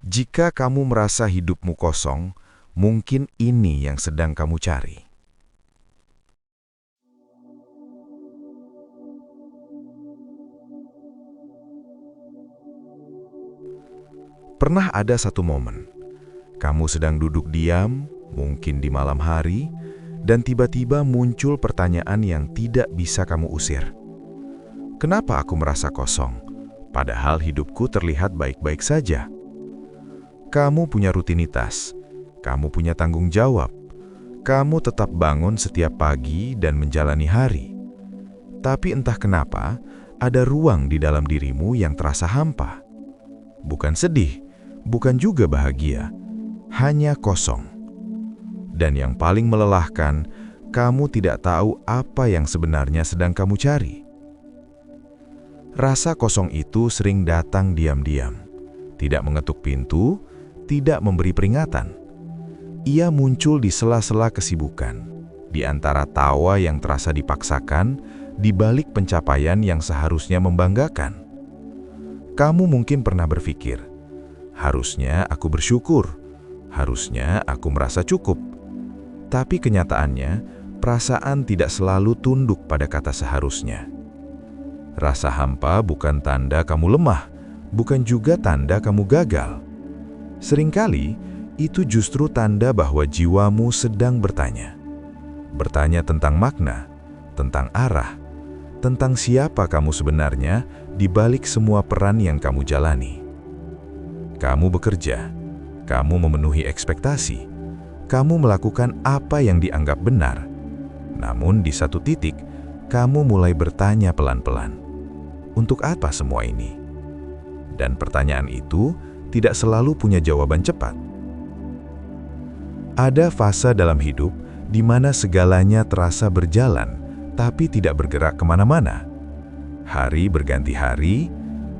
Jika kamu merasa hidupmu kosong, mungkin ini yang sedang kamu cari. Pernah ada satu momen, kamu sedang duduk diam, mungkin di malam hari, dan tiba-tiba muncul pertanyaan yang tidak bisa kamu usir. Kenapa aku merasa kosong, padahal hidupku terlihat baik-baik saja? Kamu punya rutinitas, kamu punya tanggung jawab, kamu tetap bangun setiap pagi dan menjalani hari. Tapi entah kenapa, ada ruang di dalam dirimu yang terasa hampa. Bukan sedih, bukan juga bahagia, hanya kosong. Dan yang paling melelahkan, kamu tidak tahu apa yang sebenarnya sedang kamu cari. Rasa kosong itu sering datang diam-diam, tidak mengetuk pintu, tidak memberi peringatan. Ia muncul di sela-sela kesibukan, di antara tawa yang terasa dipaksakan, di balik pencapaian yang seharusnya membanggakan. Kamu mungkin pernah berpikir, harusnya aku bersyukur, harusnya aku merasa cukup. Tapi kenyataannya, perasaan tidak selalu tunduk pada kata seharusnya. Rasa hampa bukan tanda kamu lemah, bukan juga tanda kamu gagal. Seringkali, itu justru tanda bahwa jiwamu sedang bertanya. Bertanya tentang makna, tentang arah, tentang siapa kamu sebenarnya di balik semua peran yang kamu jalani. Kamu bekerja, kamu memenuhi ekspektasi, kamu melakukan apa yang dianggap benar. Namun di satu titik, kamu mulai bertanya pelan-pelan, untuk apa semua ini? Dan pertanyaan itu tidak selalu punya jawaban cepat. Ada fase dalam hidup di mana segalanya terasa berjalan, tapi tidak bergerak kemana-mana. Hari berganti hari,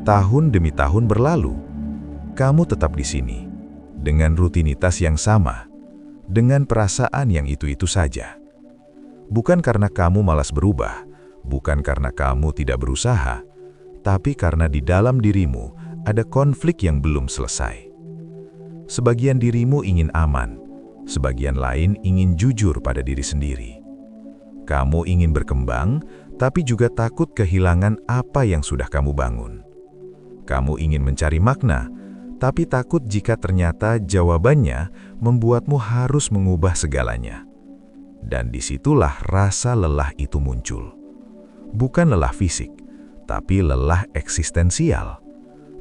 tahun demi tahun berlalu. Kamu tetap di sini, dengan rutinitas yang sama, dengan perasaan yang itu-itu saja. Bukan karena kamu malas berubah, bukan karena kamu tidak berusaha, tapi karena di dalam dirimu ada konflik yang belum selesai. Sebagian dirimu ingin aman, sebagian lain ingin jujur pada diri sendiri. Kamu ingin berkembang, tapi juga takut kehilangan apa yang sudah kamu bangun. Kamu ingin mencari makna, tapi takut jika ternyata jawabannya membuatmu harus mengubah segalanya. Dan disitulah rasa lelah itu muncul. Bukan lelah fisik, tapi lelah eksistensial.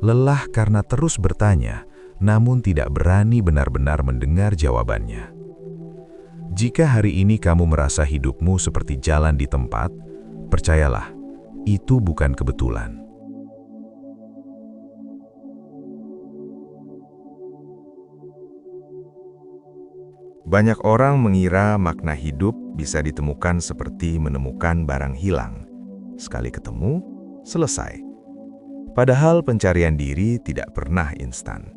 Lelah karena terus bertanya, namun tidak berani benar-benar mendengar jawabannya. Jika hari ini kamu merasa hidupmu seperti jalan di tempat, percayalah, itu bukan kebetulan. Banyak orang mengira makna hidup bisa ditemukan seperti menemukan barang hilang. Sekali ketemu, selesai. Padahal pencarian diri tidak pernah instan.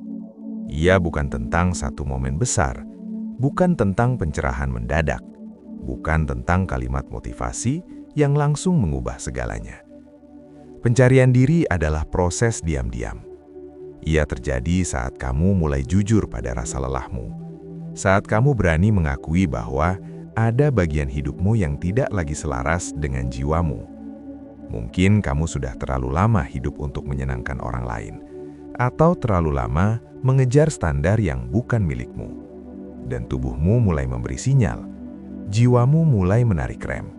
Ia bukan tentang satu momen besar, bukan tentang pencerahan mendadak, bukan tentang kalimat motivasi yang langsung mengubah segalanya. Pencarian diri adalah proses diam-diam. Ia terjadi saat kamu mulai jujur pada rasa lelahmu, saat kamu berani mengakui bahwa ada bagian hidupmu yang tidak lagi selaras dengan jiwamu. Mungkin kamu sudah terlalu lama hidup untuk menyenangkan orang lain, atau terlalu lama mengejar standar yang bukan milikmu. Dan tubuhmu mulai memberi sinyal, jiwamu mulai menarik rem.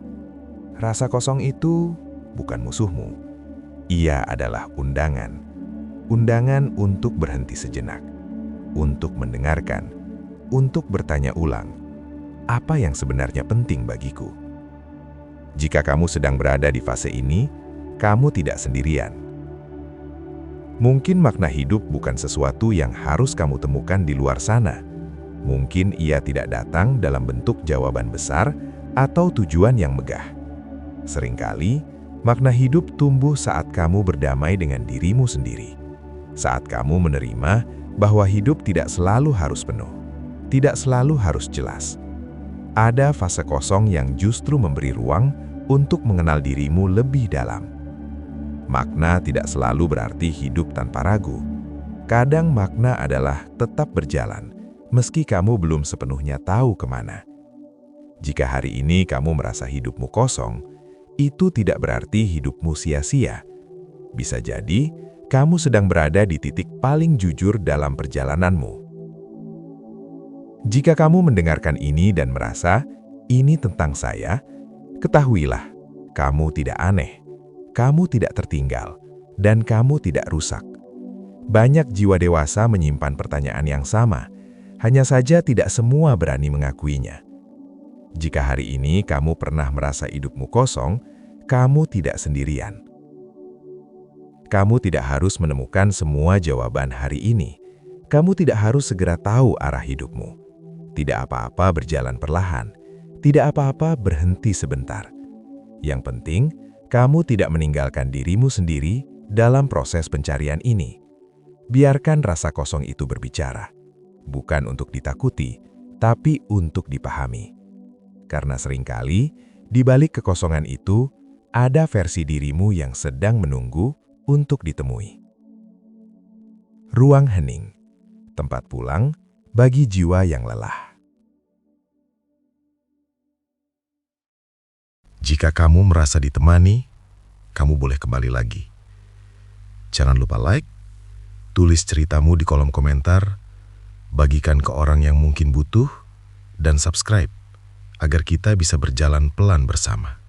Rasa kosong itu bukan musuhmu. Ia adalah undangan. Undangan untuk berhenti sejenak, untuk mendengarkan, untuk bertanya ulang, apa yang sebenarnya penting bagiku? Jika kamu sedang berada di fase ini, kamu tidak sendirian. Mungkin makna hidup bukan sesuatu yang harus kamu temukan di luar sana. Mungkin ia tidak datang dalam bentuk jawaban besar atau tujuan yang megah. Seringkali, makna hidup tumbuh saat kamu berdamai dengan dirimu sendiri. Saat kamu menerima bahwa hidup tidak selalu harus penuh, tidak selalu harus jelas. Ada fase kosong yang justru memberi ruang untuk mengenal dirimu lebih dalam. Makna tidak selalu berarti hidup tanpa ragu. Kadang makna adalah tetap berjalan, meski kamu belum sepenuhnya tahu kemana. Jika hari ini kamu merasa hidupmu kosong, itu tidak berarti hidupmu sia-sia. Bisa jadi, kamu sedang berada di titik paling jujur dalam perjalananmu. Jika kamu mendengarkan ini dan merasa, ini tentang saya, ketahuilah, kamu tidak aneh, kamu tidak tertinggal, dan kamu tidak rusak. Banyak jiwa dewasa menyimpan pertanyaan yang sama, hanya saja tidak semua berani mengakuinya. Jika hari ini kamu pernah merasa hidupmu kosong, kamu tidak sendirian. Kamu tidak harus menemukan semua jawaban hari ini. Kamu tidak harus segera tahu arah hidupmu. Tidak apa-apa berjalan perlahan. Tidak apa-apa berhenti sebentar. Yang penting, kamu tidak meninggalkan dirimu sendiri dalam proses pencarian ini. Biarkan rasa kosong itu berbicara. Bukan untuk ditakuti, tapi untuk dipahami. Karena seringkali, di balik kekosongan itu, ada versi dirimu yang sedang menunggu untuk ditemui. Ruang hening, tempat pulang bagi jiwa yang lelah. Jika kamu merasa ditemani, kamu boleh kembali lagi. Jangan lupa like, tulis ceritamu di kolom komentar, bagikan ke orang yang mungkin butuh, dan subscribe agar kita bisa berjalan pelan bersama.